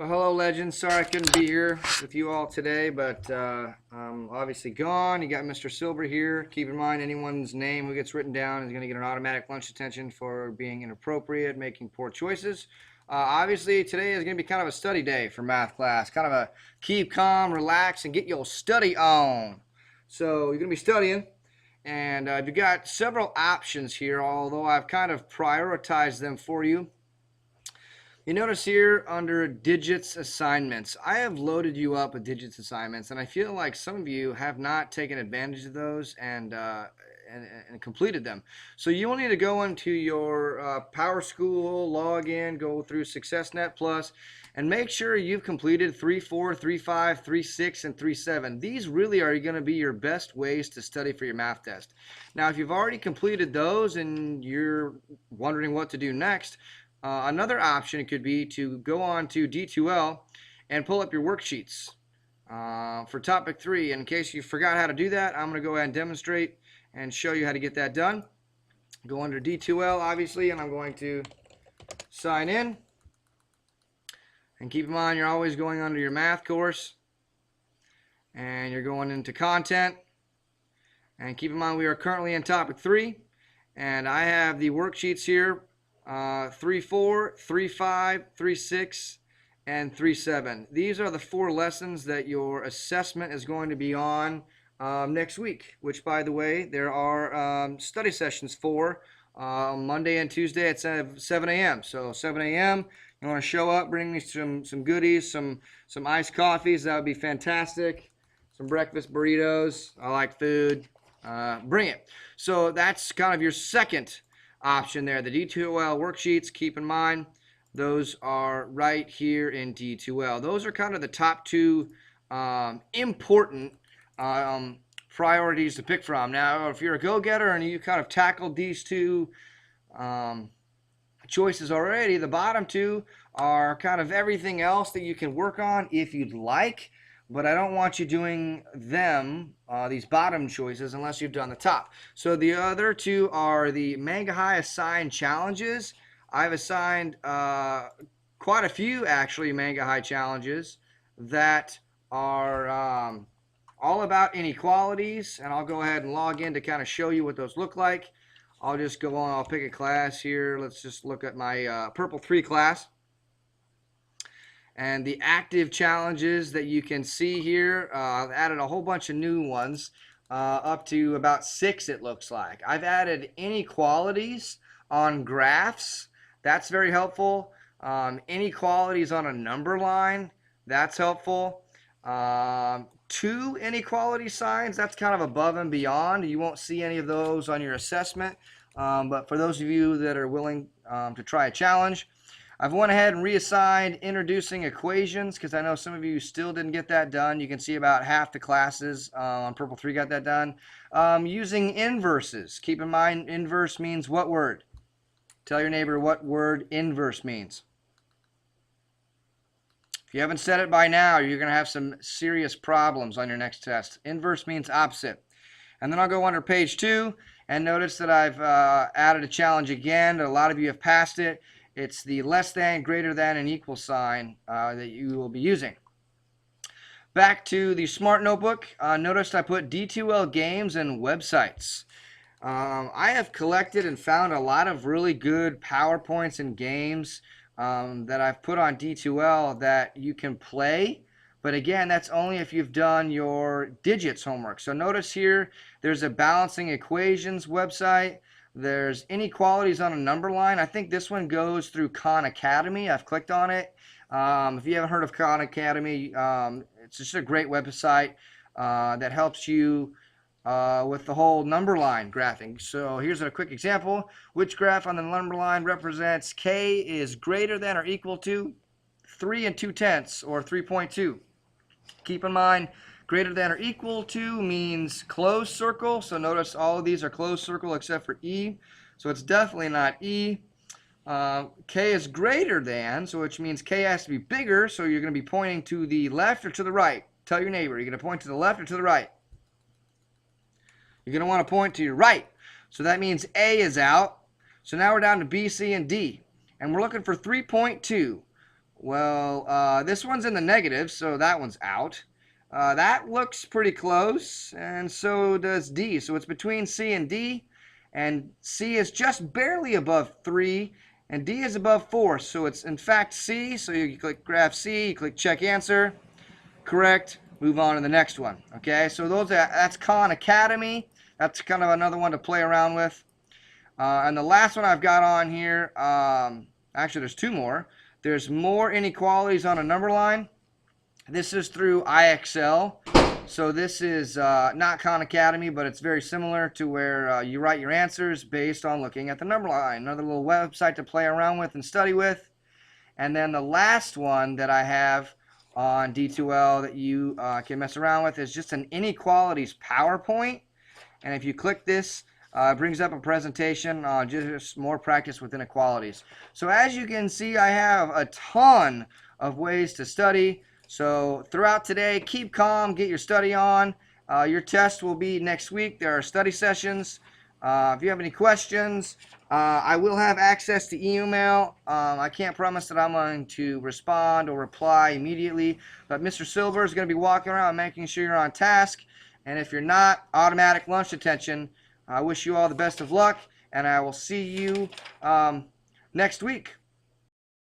Well, hello, legends. Sorry I couldn't be here with you all today, but I'm obviously gone. You got Mr. Silver here. Keep in mind, anyone's name who gets written down is going to get an automatic lunch detention for being inappropriate, making poor choices. Obviously, today is going to be kind of a study day for math class. Kind of a keep calm, relax, and get your study on. So you're going to be studying, and you've got several options here, although I've kind of prioritized them for you. You notice here under digits assignments, I have loaded you up with digits assignments, and I feel like some of you have not taken advantage of those and completed them. So you will need to go into your Power School, log in, go through SuccessNet Plus, and make sure you've completed 3.4, 3.5, 3.6, and 3.7. These really are going to be your best ways to study for your math test. Now, if you've already completed those and you're wondering what to do next, another option could be to go on to D2L and pull up your worksheets for topic 3. In case you forgot how to do that, I'm going to go ahead and demonstrate and show you how to get that done. Go under D2L, obviously, and I'm going to sign in. And keep in mind, you're always going under your math course. And you're going into content. And keep in mind, we are currently in topic 3. And I have the worksheets here. 3.4, 3.5, 3.6, and 3.7. These are the 4 lessons that your assessment is going to be on next week, which, by the way, there are study sessions for Monday and Tuesday at 7 a.m. So 7 a.m., you want to show up, bring me some goodies, some iced coffees. That would be fantastic. Some breakfast burritos. I like food. Bring it. So that's kind of your second option there. The D2L worksheets, keep in mind, those are right here in D2L. Those are kind of the top 2 important priorities to pick from. Now, if you're a go-getter and you kind of tackled these 2 choices already, the bottom 2 are kind of everything else that you can work on if you'd like. But I don't want you doing them, these bottom choices, unless you've done the top. So the other 2 are the Mangawhai assigned challenges. I've assigned quite a few, actually, Mangawhai challenges that are all about inequalities. And I'll go ahead and log in to kind of show you what those look like. I'll just go on, I'll pick a class here. Let's just look at my Purple 3 class. And the active challenges that you can see here, I've added a whole bunch of new ones, up to about 6 it looks like. I've added inequalities on graphs. That's very helpful. Inequalities on a number line. That's helpful. 2 inequality signs. That's kind of above and beyond. You won't see any of those on your assessment. But for those of you that are willing to try a challenge, I've went ahead and reassigned introducing equations because I know some of you still didn't get that done. You can see about half the classes on Purple 3 got that done. Using inverses. Keep in mind, inverse means what word? Tell your neighbor what word inverse means. If you haven't said it by now, you're going to have some serious problems on your next test. Inverse means opposite. And then I'll go under page 2 and notice that I've added a challenge again. A lot of you have passed it. It's the less than, greater than, and equal sign that you will be using. Back to the Smart Notebook. Notice I put D2L games and websites. I have collected and found a lot of really good PowerPoints and games that I've put on D2L that you can play. But again, that's only if you've done your digits homework. So notice here, there's a balancing equations website. There's inequalities on a number line. I think this one goes through Khan Academy. I've clicked on it. If you haven't heard of Khan Academy, it's just a great website that helps you with the whole number line graphing. So here's a quick example. Which graph on the number line represents k is greater than or equal to 3 2/10 or 3.2? Keep in mind, greater than or equal to means closed circle. So notice all of these are closed circle except for E. So it's definitely not E. K is greater than, so which means K has to be bigger. So you're going to be pointing to the left or to the right. Tell your neighbor, you're going to point to the left or to the right. You're going to want to point to your right. So that means A is out. So now we're down to B, C, and D. And we're looking for 3.2. Well, this one's in the negative, so that one's out. That looks pretty close, and so does D. So it's between C and D, and C is just barely above 3, and D is above 4. So it's in fact C. So you click graph C, you click check answer. Correct. Move on to the next one. Okay, so that's Khan Academy. That's kind of another one to play around with. And the last one I've got on here, actually there's two more. There's more inequalities on a number line. This is through IXL. So this is not Khan Academy, but it's very similar to where you write your answers based on looking at the number line. Another little website to play around with and study with. And then the last one that I have on D2L that you can mess around with is just an inequalities PowerPoint. And if you click this, it brings up a presentation on just more practice with inequalities. So as you can see, I have a ton of ways to study. So throughout today, keep calm, get your study on. Your test will be next week. There are study sessions. If you have any questions, I will have access to email. I can't promise that I'm going to respond or reply immediately, but Mr. Silver is going to be walking around making sure you're on task. And if you're not, automatic lunch detention. I wish you all the best of luck, and I will see you next week.